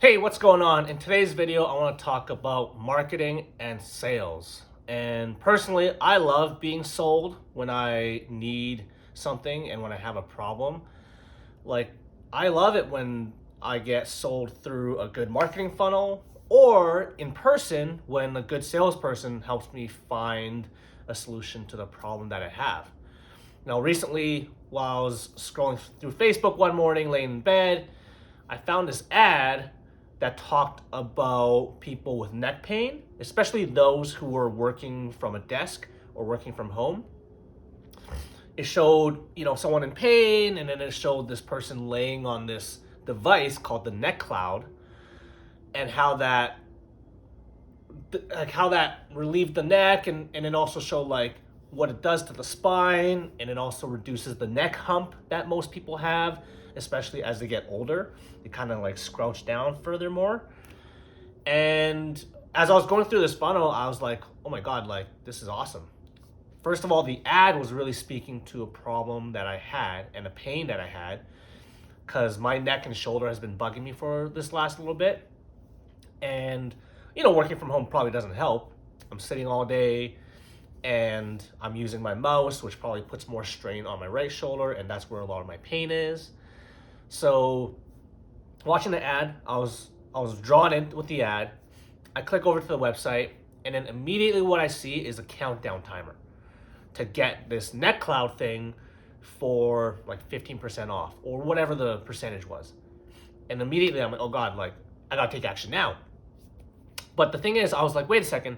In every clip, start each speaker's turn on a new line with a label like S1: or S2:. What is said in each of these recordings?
S1: Hey, what's going on? In today's video, I want to talk about marketing and sales. And personally, I love being sold when I need something and when I have a problem. Like, I love it when I get sold through a good marketing funnel or in person when a good salesperson helps me find a solution to the problem that I have. Now, recently, while I was scrolling through Facebook one morning, laying in bed, I found this ad that talked about people with neck pain, especially those who were working from a desk or working from home. It showed, someone in pain, and then it showed this person laying on this device called the neck cloud, and how that relieved the neck, and it also showed like what it does to the spine, and it also reduces the neck hump that most people have, especially as they get older. They kind of like scrouch down furthermore. And as I was going through this funnel, I was like, oh my God, like this is awesome. First of all, the ad was really speaking to a problem that I had and a pain that I had, because my neck and shoulder has been bugging me for this last little bit. And, working from home probably doesn't help. I'm sitting all day and I'm using my mouse, which probably puts more strain on my right shoulder, and that's where a lot of my pain is. So watching the ad, I was drawn in with the ad. I click over to the website, and then immediately what I see is a countdown timer to get this neck cloud thing for like 15% off or whatever the percentage was. And immediately I'm like, oh God, like I gotta take action now. But the thing is, I was like, wait a second,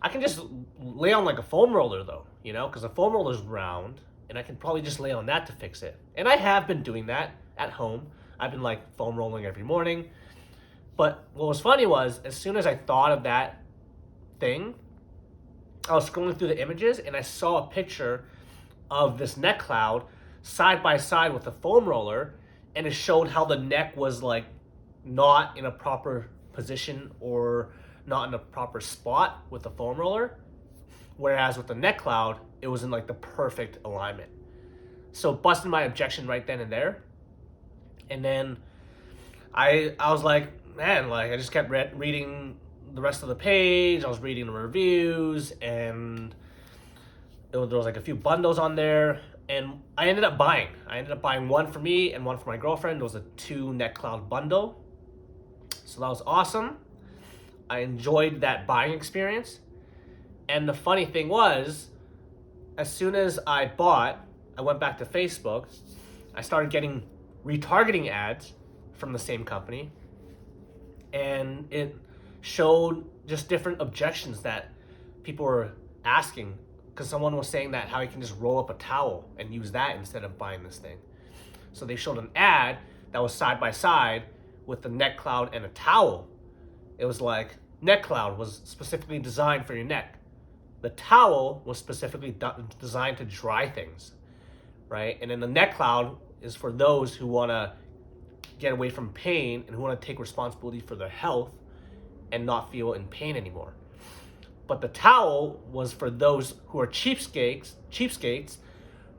S1: I can just lay on like a foam roller though, because a foam roller is round, and I can probably just lay on that to fix it. And I have been doing that at home. I've been like foam rolling every morning. But what was funny was, as soon as I thought of that thing, I was scrolling through the images and I saw a picture of this neck cloud side by side with the foam roller, and it showed how the neck was like not in a proper position or not in a proper spot with the foam roller, whereas with the neck cloud it was in like the perfect alignment. So busted my objection right then and there. And then I was like, man, like I just kept reading the rest of the page. I was reading the reviews, and there was like a few bundles on there, and I ended up buying one for me and one for my girlfriend. It was a 2 neck cloud bundle. So that was awesome. I enjoyed that buying experience. And the funny thing was, as soon as I bought, I went back to Facebook. I started getting retargeting ads from the same company, and it showed just different objections that people were asking, because someone was saying that how you can just roll up a towel and use that instead of buying this thing. So they showed an ad that was side by side with the neck cloud and a towel. It was like, neck cloud was specifically designed for your neck. The towel was specifically designed to dry things, right? And then the neck cloud is for those who want to get away from pain and who want to take responsibility for their health and not feel in pain anymore. But the towel was for those who are cheapskates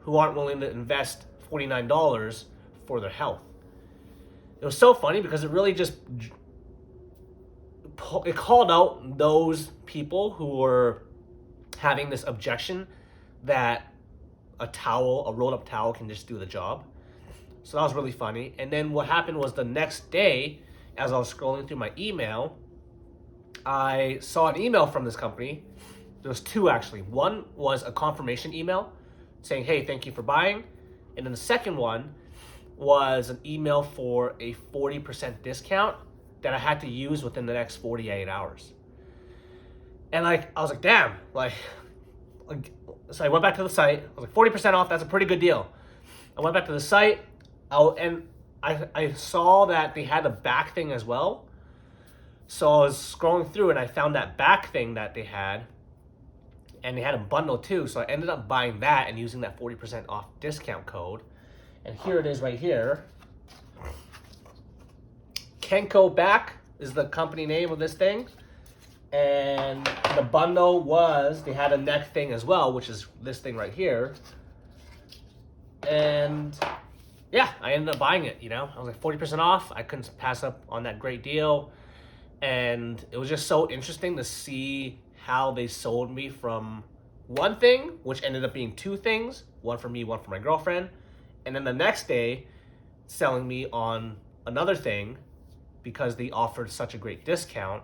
S1: who aren't willing to invest $49 for their health. It was so funny because it really just called out those people who were having this objection that a rolled up towel can just do the job. So that was really funny. And then what happened was, the next day, as I was scrolling through my email, I saw an email from this company. There was 2 actually. One was a confirmation email saying, hey, thank you for buying. And then the second one was an email for a 40% discount that I had to use within the next 48 hours. And I was like, damn, so I went back to the site. I was like, 40% off, that's a pretty good deal. I went back to the site, and I saw that they had a back thing as well. So I was scrolling through and I found that back thing that they had, and they had a bundle too. So I ended up buying that and using that 40% off discount code. And here it is right here. Kenko Back is the company name of this thing. And the bundle they had a neck thing as well, which is this thing right here. And yeah, I ended up buying it. I was like 40% off. I couldn't pass up on that great deal. And it was just so interesting to see how they sold me from one thing, which ended up being two things, one for me, one for my girlfriend. And then the next day, selling me on another thing because they offered such a great discount.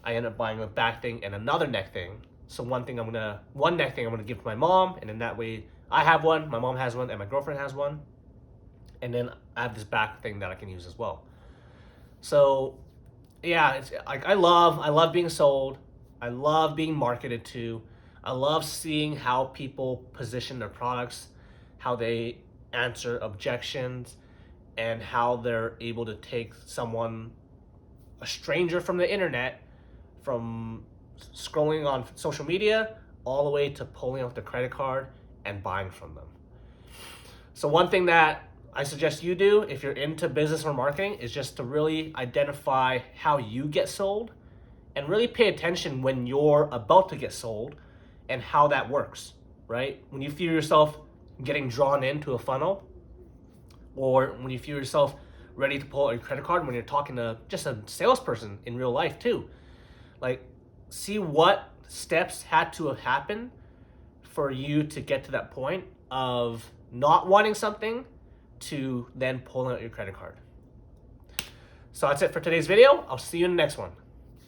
S1: I ended up buying a back thing and another neck thing. So one neck thing I'm gonna give to my mom, and in that way I have one, my mom has one, and my girlfriend has one. And then I have this back thing that I can use as well. So yeah, it's like I love being sold. I love being marketed to. I love seeing how people position their products, how they answer objections, and how they're able to take someone, a stranger from the internet, from scrolling on social media, all the way to pulling out the credit card and buying from them. So one thing that I suggest you do if you're into business or marketing is just to really identify how you get sold and really pay attention when you're about to get sold and how that works, right? When you feel yourself getting drawn into a funnel, or when you feel yourself ready to pull out your credit card, when you're talking to just a salesperson in real life too, like see what steps had to have happened for you to get to that point of not wanting something to then pulling out your credit card. So that's it for today's video. I'll see you in the next one.